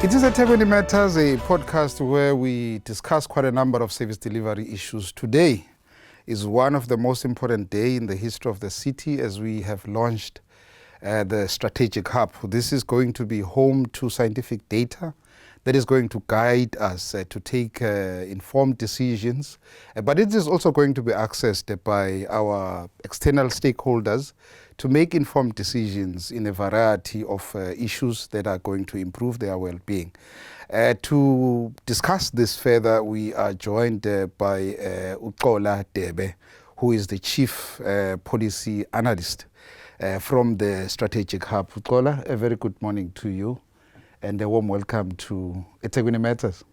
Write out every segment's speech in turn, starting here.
It is EThekwini Matters, a podcast where we discuss quite a number of service delivery issues. Today is one of the most important days in the history of the city as we have launched the Strategic Hub. This is going to be home to scientific data that is going to guide us to take informed decisions, but it is also going to be accessed by our external stakeholders to make informed decisions in a variety of issues that are going to improve their well-being. To discuss this further, we are joined by Xola Debe, who is the Chief Policy Analyst from the Strategic Hub. Xola, a very good morning to you and a warm welcome to EThekwini Matters.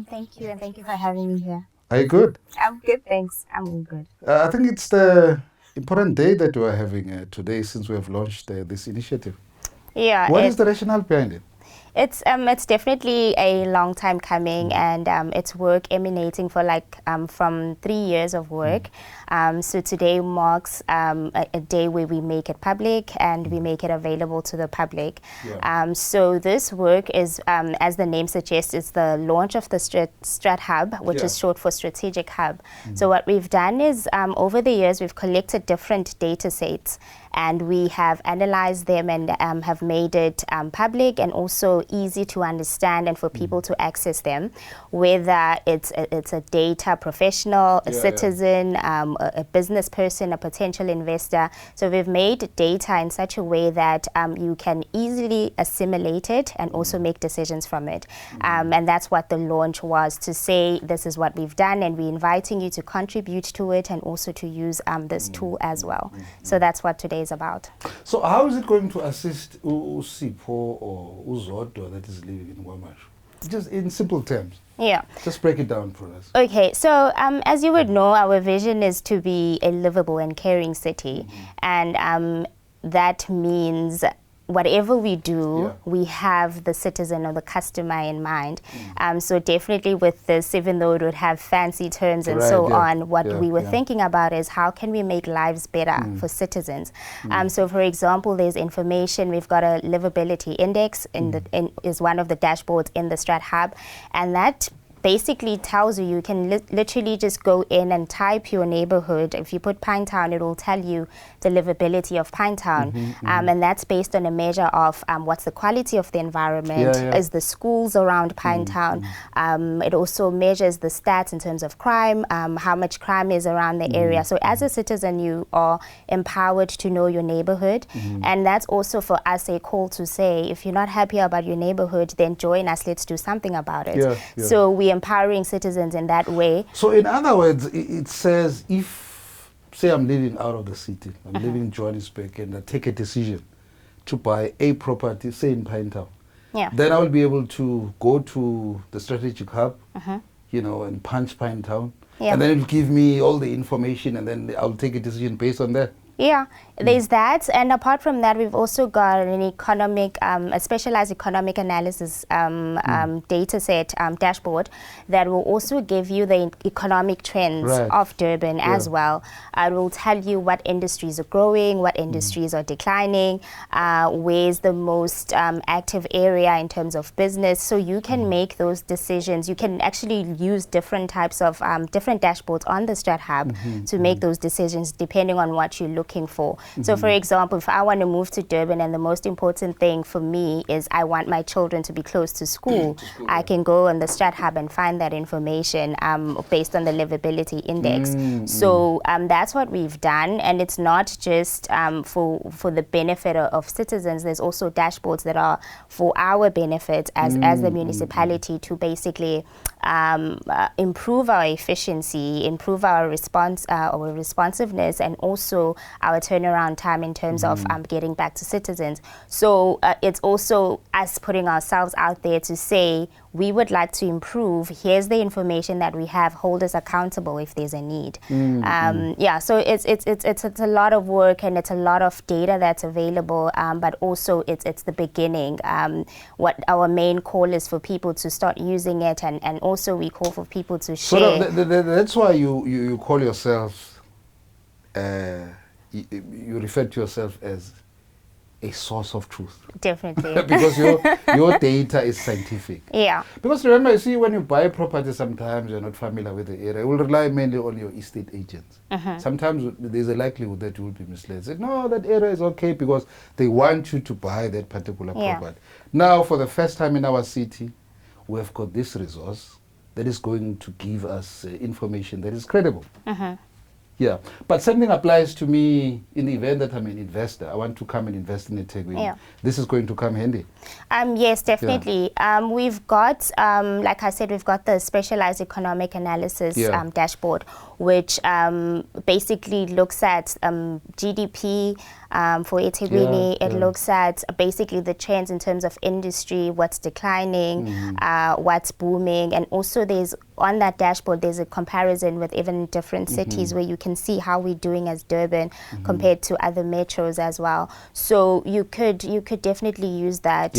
Thank you, and thank you for having me here. Are you good? I'm good, thanks. I'm all good. I think it's the important day that we are having today since we have launched this initiative. Yeah. What is the rationale behind it? It's definitely a long time coming, and it's work emanating for from 3 years of work. So today marks a day where we make it public and we make it available to the public. Yeah. So this work is, as the name suggests, it's the launch of the Strat Hub, which is short for Strategic Hub. So what we've done is, over the years, we've collected different data sets, and we have analyzed them and have made it public and also easy to understand and for people to access them, whether it's a data professional, a citizen, a business person, a potential investor. So we've made data in such a way that you can easily assimilate it and also make decisions from it. And that's what the launch was, to say this is what we've done, and we're inviting you to contribute to it and also to use this tool as well. So that's what today is about. So how is it going to assist Usipho or Uzodwa that is living in Wamash? Just in simple terms. Yeah. Just break it down for us. Okay, so as you would know, our vision is to be a livable and caring city. And that means whatever we do, we have the citizen or the customer in mind. So definitely with this, even though it would have fancy terms and on, what we were thinking about is how can we make lives better for citizens? So for example, there's information, we've got a Livability Index is one of the dashboards in the Strat Hub, and that basically tells you can literally just go in and type your neighborhood. If you put Pinetown, it will tell you the livability of Pinetown. And that's based on a measure of what's the quality of the environment, is the schools around Pinetown. It also measures the stats in terms of crime, how much crime is around the area. So as a citizen, you are empowered to know your neighborhood. And that's also for us a call to say, if you're not happy about your neighborhood, then join us, let's do something about it. So we empowering citizens in that way. So in other words, it says if, say I'm living out of the city, I'm living in Johannesburg, and I take a decision to buy a property, say in Pinetown, then I will be able to go to the Strategic Hub, and punch Pinetown, and then it will give me all the information, and then I'll take a decision based on that. Yeah, there's that, and apart from that, we've also got an economic, a specialized economic analysis data set dashboard that will also give you the economic trends of Durban as well. It will tell you what industries are growing, what industries are declining, where's the most active area in terms of business. So you can make those decisions. You can actually use different types of different dashboards on the Strat Hub to make those decisions depending on what you're looking for. So for example, if I want to move to Durban and the most important thing for me is I want my children to be close to school, I can go on the Strat Hub and find that information based on the Livability Index. So that's what we've done, and it's not just for the benefit of citizens. There's also dashboards that are for our benefit as the municipality to basically improve our efficiency, improve our responsiveness, and also our turnaround time in terms of getting back to citizens. So it's also us putting ourselves out there to say, we would like to improve. Here's the information that we have. Hold us accountable if there's a need. So it's a lot of work, and it's a lot of data that's available. But also it's the beginning. What our main call is for people to start using it, and also we call for people to share. So that's why you call yourself. You refer to yourself as a source of truth. Definitely. Because your data is scientific. Yeah. Because remember, you see, when you buy property, sometimes you're not familiar with the area. You will rely mainly on your estate agents. Sometimes there's a likelihood that you will be misled. Say, no, that area is okay because they want you to buy that particular property. Now, for the first time in our city, we have got this resource that is going to give us information that is credible. Yeah, but something applies to me in the event that I'm an investor. I want to come and invest in EThekwini. Yeah. This is going to come handy. Yes, definitely. We've got, like I said, we've got the specialized economic analysis dashboard, which basically looks at GDP for EThekwini. It looks at basically the trends in terms of industry, what's declining, what's booming, and also there's on that dashboard there's a comparison with even different cities where you can see how we're doing as Durban compared to other metros as well. So you could definitely use that.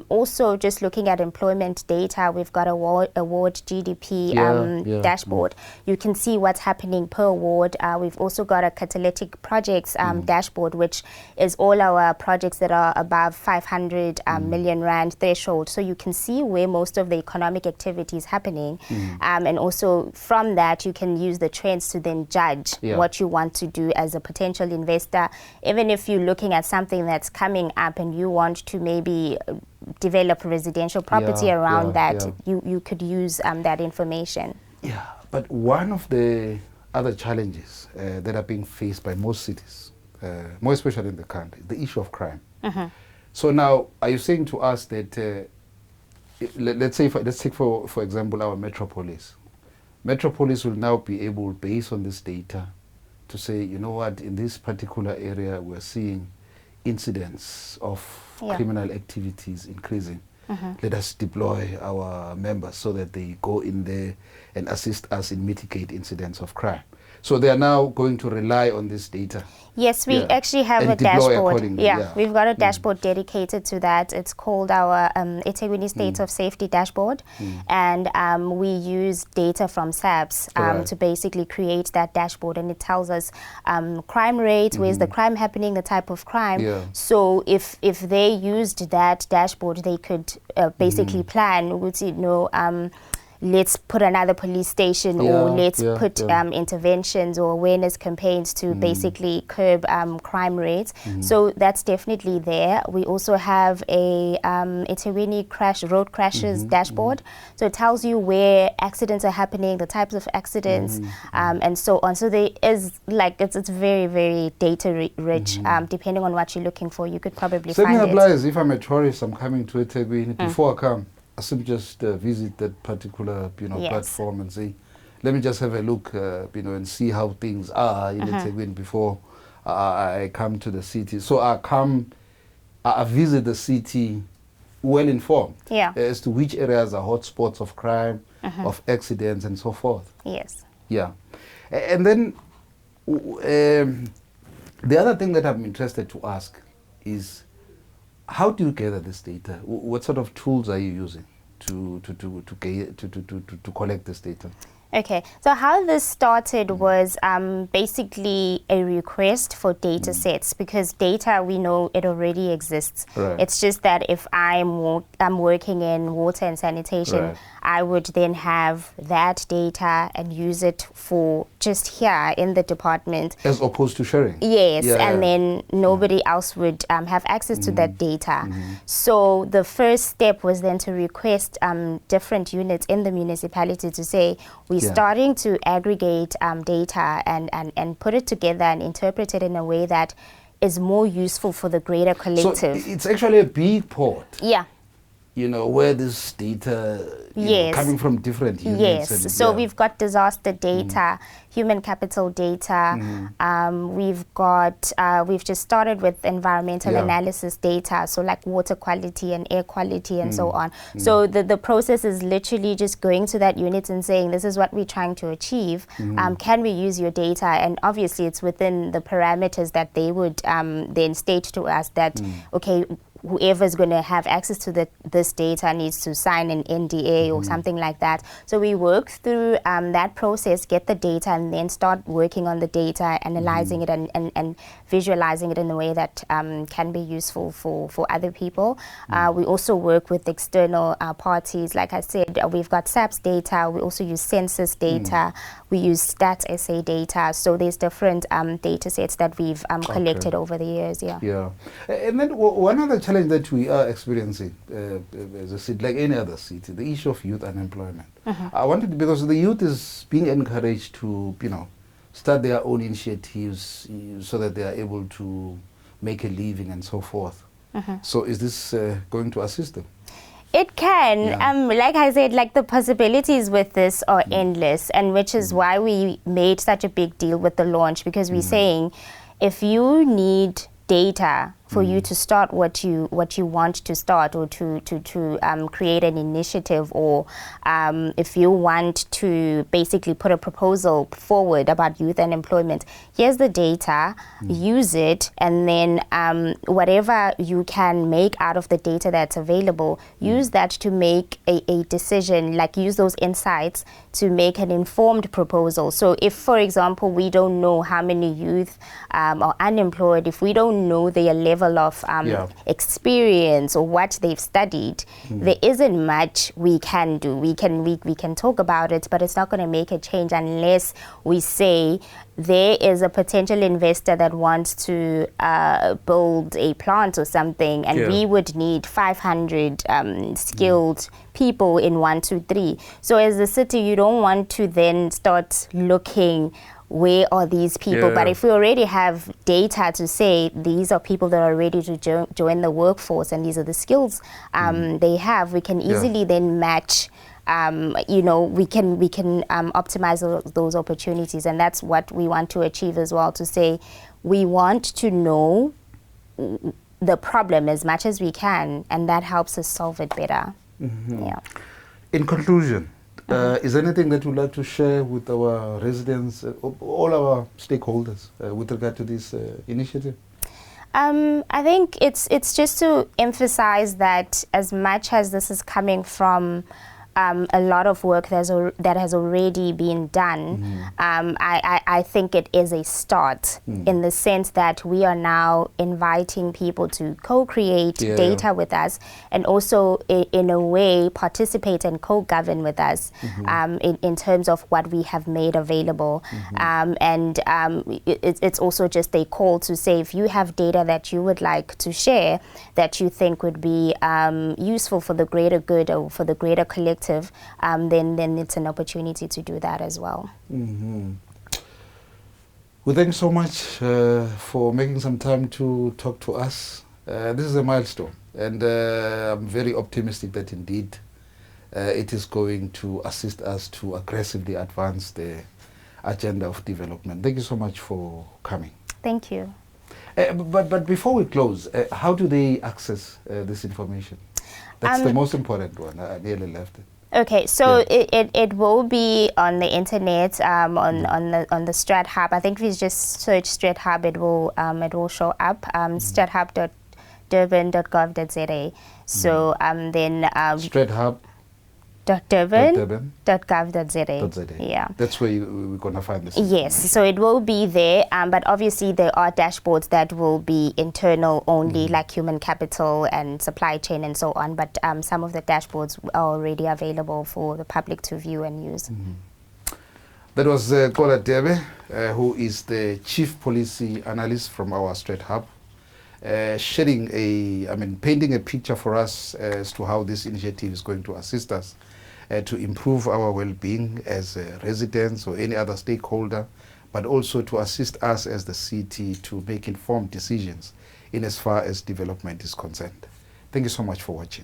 Also, just looking at employment data, we've got award GDP dashboard. You can see what's happening per award. We've also got a catalytic projects dashboard, which is all our projects that are above 500 million rand threshold. So you can see where most of the economic activity is happening. And also from that, you can use the trends to then judge what you want to do as a potential investor. Even if you're looking at something that's coming up and you want to maybe develop a residential property around that, you could use that information. Yeah, but one of the other challenges that are being faced by most cities, more especially in the country, the issue of crime. So now, are you saying to us that let's take for example our metropolis. Metropolis will now be able, based on this data, to say, you know what, in this particular area we're seeing incidents of criminal activities increasing. Let us deploy our members so that they go in there and assist us in mitigate incidents of crime. So they are now going to rely on this data. Yes, we actually have a dashboard. We've got a dashboard dedicated to that. It's called our EThekwini State of Safety dashboard. And we use data from SAPS to basically create that dashboard. And it tells us crime rate, where's the crime happening, the type of crime. So if they used that dashboard, they could basically plan, would you know, let's put another police station or let's put interventions or awareness campaigns to basically curb crime rates. So that's definitely there. We also have a EThekwini road crashes dashboard. So it tells you where accidents are happening, the types of accidents, and so on. So there is it's very, very data rich. Depending on what you're looking for, you could probably find it. Something applies if I'm a tourist, I'm coming to EThekwini. Before I come, I simply just visit that particular, platform and say, let me just have a look, and see how things are in EThekwini before I come to the city. So I visit the city well informed as to which areas are hotspots of crime, of accidents, and so forth. Yes. Yeah, and then the other thing that I'm interested to ask is, how do you gather this data? What sort of tools are you using to collect this data? Okay, so how this started was basically a request for data sets, because data, we know it already exists. It's just that if I'm working in water and sanitation, I would then have that data and use it for just here in the department. As opposed to sharing? Yes, then nobody else would have access to that data. So the first step was then to request different units in the municipality to say, we're starting to aggregate data and put it together and interpret it in a way that is more useful for the greater collective. So it's actually a big port. Yeah. Where this data coming from different units. Yes, and, so we've got disaster data, human capital data. We've just started with environmental analysis data, so like water quality and air quality and so on. So the process is literally just going to that unit and saying, this is what we're trying to achieve. Can we use your data? And obviously it's within the parameters that they would then state to us that, okay, whoever's going to have access to this data needs to sign an NDA or something like that. So we work through that process, get the data, and then start working on the data, analyzing it and visualizing it in a way that can be useful for other people. We also work with external parties. Like I said, we've got SAPS data. We also use census data. We use Stats SA data. So there's different data sets that we've collected over the years. Yeah. And then one other challenge that we are experiencing as a city, like any other city, the issue of youth unemployment. I wanted, because the youth is being encouraged to, start their own initiatives so that they are able to make a living and so forth. So is this going to assist them? It can. Like I said, like the possibilities with this are endless, and which is why we made such a big deal with the launch, because we're saying if you need data for you to start what you want to start, or to create an initiative, or if you want to basically put a proposal forward about youth unemployment, here's the data, use it, and then whatever you can make out of the data that's available, use that to make a decision, like use those insights to make an informed proposal. So if, for example, we don't know how many youth are unemployed, if we don't know their level of experience or what they've studied, there isn't much we can do. We can talk about it, but it's not going to make a change unless we say there is a potential investor that wants to build a plant or something, and we would need 500 skilled people in 1, 2, 3. So as a city, you don't want to then start looking where are these people, but if we already have data to say these are people that are ready to join the workforce and these are the skills they have, we can easily then match. We can optimize those opportunities, and that's what we want to achieve as well. To say we want to know the problem as much as we can, and that helps us solve it better. In conclusion, is there anything that you'd like to share with our residents, all our stakeholders, with regard to this initiative? I think it's just to emphasize that as much as this is coming from a lot of work that has already been done, I think it is a start in the sense that we are now inviting people to co-create data with us, and also in a way participate and co-govern with us in terms of what we have made available. And it's also just a call to say, if you have data that you would like to share that you think would be useful for the greater good or for the greater collective, then it's an opportunity to do that as well. Well, thanks so much for making some time to talk to us. This is a milestone, and I'm very optimistic that indeed it is going to assist us to aggressively advance the agenda of development. Thank you so much for coming. Thank you. But before we close, how do they access this information? That's the most important one. I nearly left it. Okay, so it will be on the internet, on the Strat Hub. I think if you just search Strat Hub, it will show up. strathub.durban.gov.za. So then Strat Hub. Durban.gov.za. Yeah. That's where we're going to find this. Yes, so it will be there, but obviously there are dashboards that will be internal only, like human capital and supply chain and so on, but some of the dashboards are already available for the public to view and use. That was Xola Debe, who is the Chief Policy Analyst from our Strat Hub, painting a picture for us as to how this initiative is going to assist us to improve our well-being as residents or any other stakeholder, but also to assist us as the city to make informed decisions in as far as development is concerned. Thank you so much for watching.